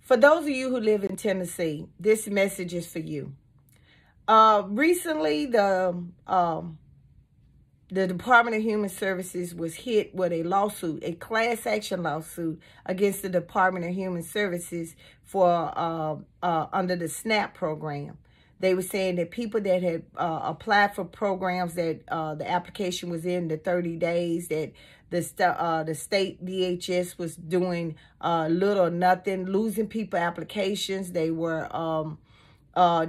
For those of you who live in Tennessee, this message is for you. Recently, the Department of Human Services was hit with a lawsuit, a class action lawsuit against the Department of Human Services for under the SNAP program. They were saying that people that had applied for programs that the application was in the 30 days, that the state DHS was doing little or nothing, losing people applications. They were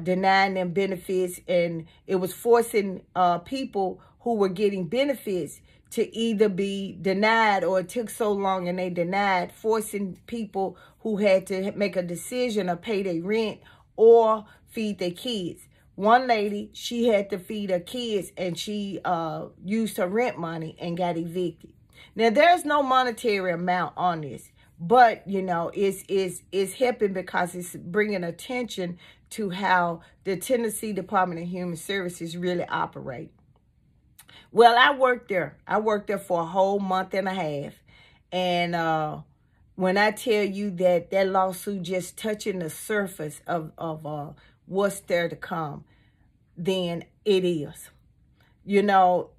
denying them benefits, and it was forcing people who were getting benefits to either be denied, or it took so long and they denied, forcing people who had to make a decision of pay their rent or feed their kids. One lady, she had to feed her kids, and she used her rent money and got evicted. Now, there's no monetary amount on this, but, you know, it's helping because it's bringing attention to how the Tennessee Department of Human Services really operate. Well, I worked there. I worked there for a whole month and a half. And when I tell you that that lawsuit just touching the surface of what's there to come, then it is. You know,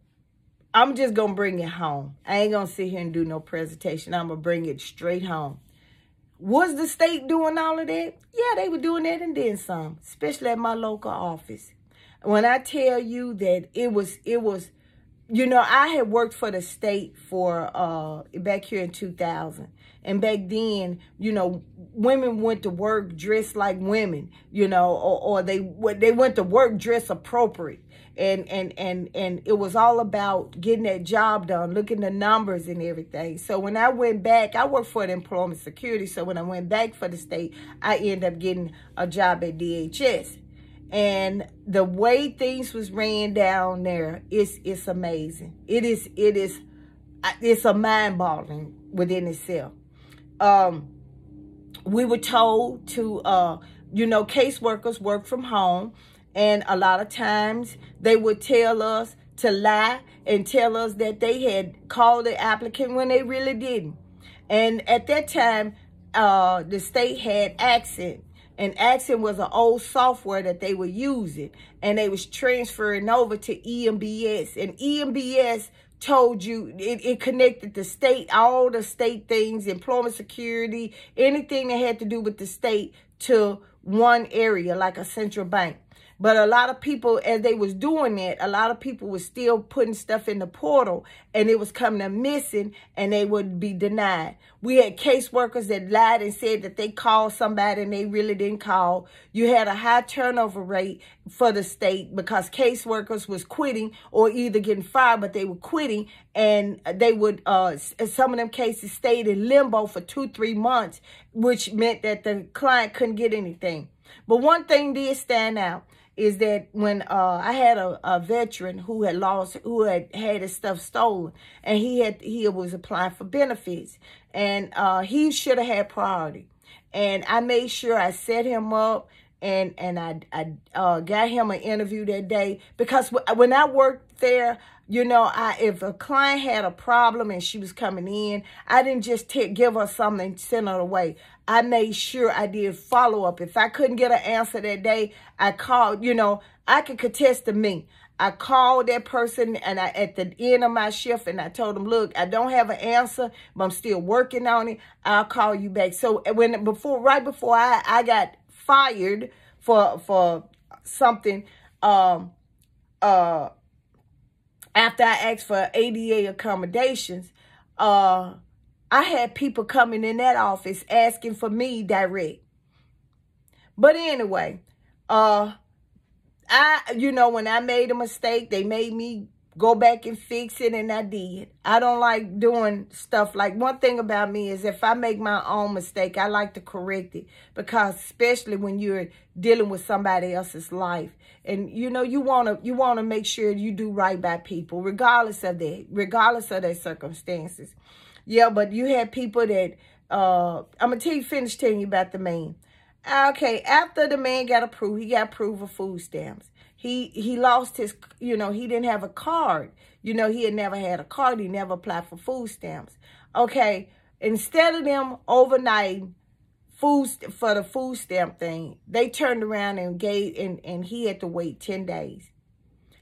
I'm just going to bring it home. I ain't going to sit here and do no presentation. I'm going to bring it straight home. Was the state doing all of that? Yeah, they were doing that and then some, especially at my local office. When I tell you that it was, you know, I had worked for the state for, back here in 2000. And back then, you know, women went to work dressed like women, you know, or they went to work dressed appropriate. And it was all about getting that job done, looking at the numbers and everything. So when I went back, I worked for the Employment Security. So when I went back for the state, I ended up getting a job at DHS. And the way things was ran down there, it's amazing. It's a mind-boggling within itself. We were told to, you know, caseworkers work from home. And a lot of times they would tell us to lie and tell us that they had called the applicant when they really didn't. And at that time, the state had Accent. And Accent was an old software that they were using. And they was transferring over to EMBS. And EMBS told you, it connected the state, all the state things, employment security, anything that had to do with the state to one area, like a central bank. But a lot of people, as they was doing that, a lot of people was still putting stuff in the portal, and it was coming up missing, and they would be denied. We had caseworkers that lied and said that they called somebody and they really didn't call. You had a high turnover rate for the state because caseworkers was quitting or either getting fired, but they were quitting, and they would, some of them cases stayed in limbo for 2-3 months, which meant that the client couldn't get anything. But one thing did stand out, is that when I had a veteran who had his stuff stolen, and he was applying for benefits, and he should have had priority. And I made sure I set him up, and I got him an interview that day, because when I worked there, you know, if a client had a problem and she was coming in, I didn't just give her something and send her away. I made sure I did follow-up. If I couldn't get an answer that day, I called, you know, I could contest to me. I called that person, and at the end of my shift, and I told them, look, I don't have an answer, but I'm still working on it. I'll call you back. So right before I got fired for something, after I asked for ADA accommodations, I had people coming in that office asking for me direct. But anyway, you know, when I made a mistake, they made me go back and fix it, and I did. I don't like doing stuff like, one thing about me is if I make my own mistake, I like to correct it, because especially when you're dealing with somebody else's life, and you know, you want to make sure you do right by people, regardless of their circumstances. Yeah, but you had people that I'm gonna finish telling you about the man. Okay, after the man got approved, he got approved for food stamps. He lost his, you know, he didn't have a card. You know, he had never had a card. He never applied for food stamps. Okay, instead of them overnight for the food stamp thing, they turned around and and he had to wait 10 days.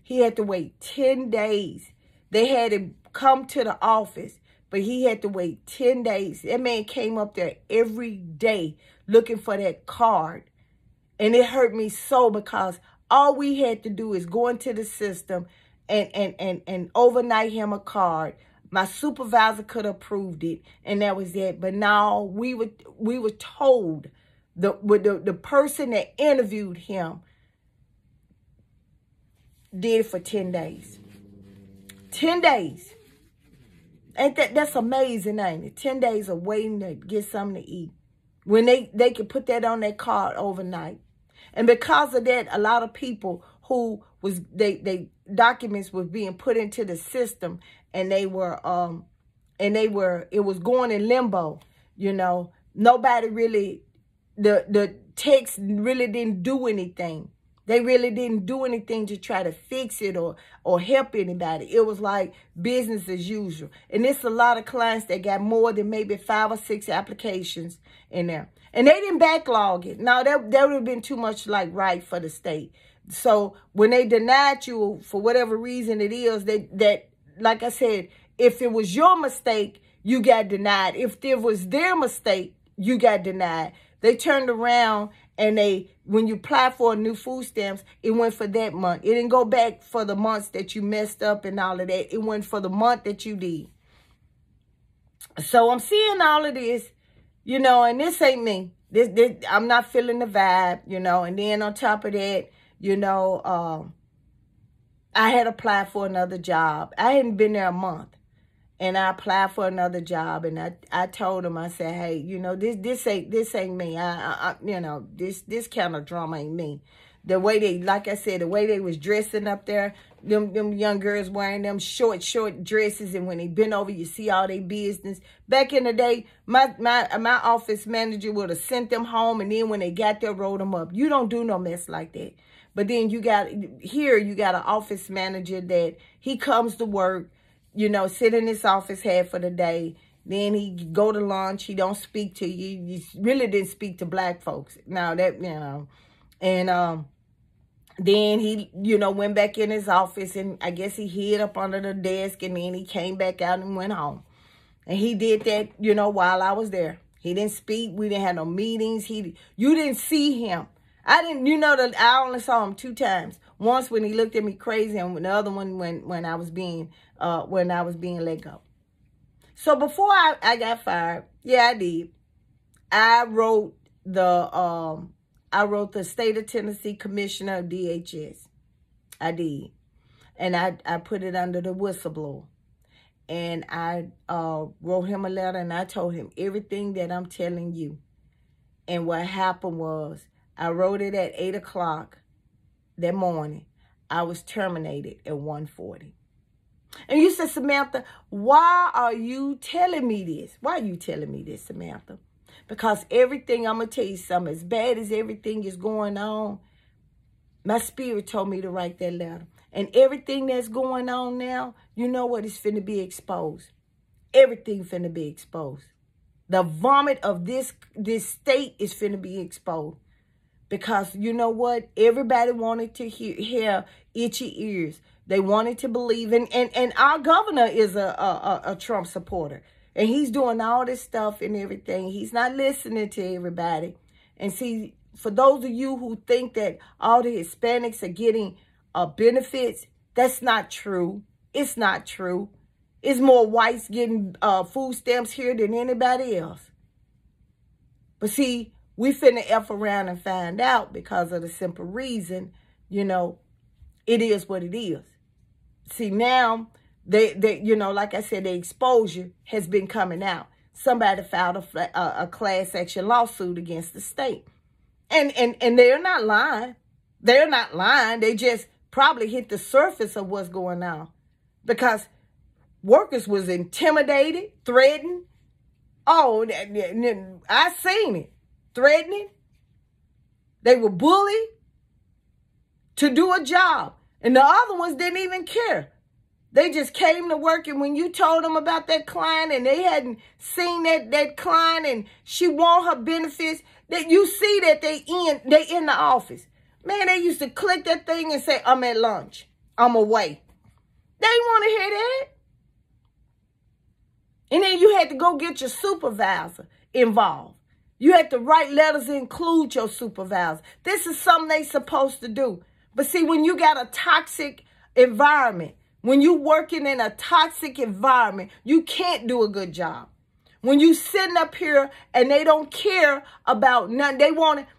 He had to wait 10 days. They had him come to the office, but he had to wait 10 days. That man came up there every day looking for that card. And it hurt me so, because all we had to do is go into the system and overnight him a card. My supervisor could have approved it, and that was it. But now we were told the person that interviewed him did it for 10 days. 10 days. Ain't that's amazing, ain't it? 10 days of waiting to get something to eat. When they could put that on their card overnight. And because of that, a lot of people who was they documents was being put into the system, and it was going in limbo, you know. Nobody really, the text really didn't do anything. They really didn't do anything to try to fix it or help anybody. It was like business as usual. And it's a lot of clients that got more than maybe 5 or 6 applications in there. And they didn't backlog it. Now, that would have been too much like right for the state. So when they denied you for whatever reason it is, that like I said, if it was your mistake, you got denied. If it was their mistake, you got denied. They turned around and when you apply for a new food stamps, it went for that month. It didn't go back for the months that you messed up and all of that. It went for the month that you did. So I'm seeing all of this, you know, and this ain't me. This I'm not feeling the vibe, you know. And then on top of that, you know, I had applied for another job. I hadn't been there a month. And I applied for another job, and I told him, I said, hey, you know, this ain't me. You know, this kind of drama ain't me. The way they, like I said, the way they was dressing up there, them young girls wearing them short dresses, and when they bend over, you see all their business. Back in the day, my office manager would have sent them home, and then when they got there, rolled them up. You don't do no mess like that. But then you got an office manager that he comes to work, you know, sit in his office hat for the day. Then he go to lunch. He don't speak to you. He really didn't speak to black folks. Now that, you know, and then he, you know, went back in his office, and I guess he hid up under the desk, and then he came back out and went home. And he did that, you know, while I was there. He didn't speak. We didn't have no meetings. You didn't see him. I didn't, you know, I only saw him 2 times. Once when he looked at me crazy, and the other one when I was being let go. So before I got fired, yeah, I did. I wrote the State of Tennessee Commissioner of DHS. I did. And I put it under the whistleblower. And I wrote him a letter, and I told him everything that I'm telling you. And what happened was, I wrote it at 8 o'clock that morning. I was terminated at 1:40. And you said, Samantha, why are you telling me this? Why are you telling me this, Samantha? Because everything, I'm going to tell you something, as bad as everything is going on, my spirit told me to write that letter. And everything that's going on now, you know what? It's finna be exposed. Everything finna be exposed. The vomit of this state is finna be exposed. Because you know what? Everybody wanted to hear itchy ears. They wanted to believe. And our governor is a Trump supporter. And he's doing all this stuff and everything. He's not listening to everybody. And see, for those of you who think that all the Hispanics are getting benefits, that's not true. It's not true. It's more whites getting food stamps here than anybody else. But see, we finna F around and find out, because of the simple reason, you know, it is what it is. See, now, they you know, like I said, the exposure has been coming out. Somebody filed a class action lawsuit against the state. And they're not lying. They're not lying. They just probably hit the surface of what's going on. Because workers was intimidated, threatened. Oh, I seen it. Threatening. They were bullied to do a job. And the other ones didn't even care. They just came to work, and when you told them about that client and they hadn't seen that client and she want her benefits, that you see that they in the office. Man, they used to click that thing and say, I'm at lunch. I'm away. They want to hear that. And then you had to go get your supervisor involved. You had to write letters and include your supervisor. This is something they supposed to do. But see, when you got a toxic environment, when you working in a toxic environment, you can't do a good job. When you sitting up here and they don't care about nothing,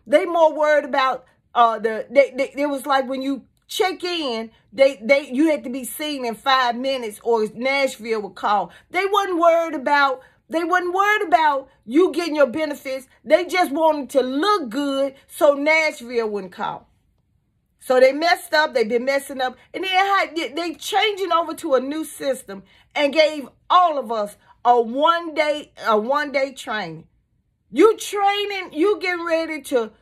they more worried about it was like when you check in, you had to be seen in 5 minutes, or Nashville would call. They wasn't worried about you getting your benefits. They just wanted to look good so Nashville wouldn't call. So they messed up. They've been messing up. And then they changing over to a new system and gave all of us a one-day training. You getting ready to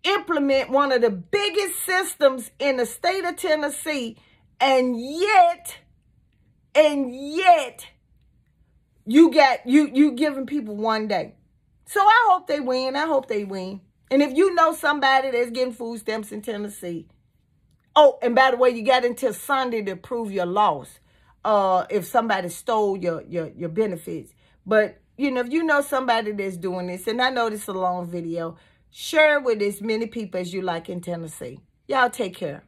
implement one of the biggest systems in the state of Tennessee, and yet you giving people 1 day. So I hope they win. I hope they win. And if you know somebody that's getting food stamps in Tennessee, oh, and by the way, you got until Sunday to prove your loss if somebody stole your benefits. But, if you know somebody that's doing this, and I know this is a long video, share it with as many people as you like in Tennessee. Y'all take care.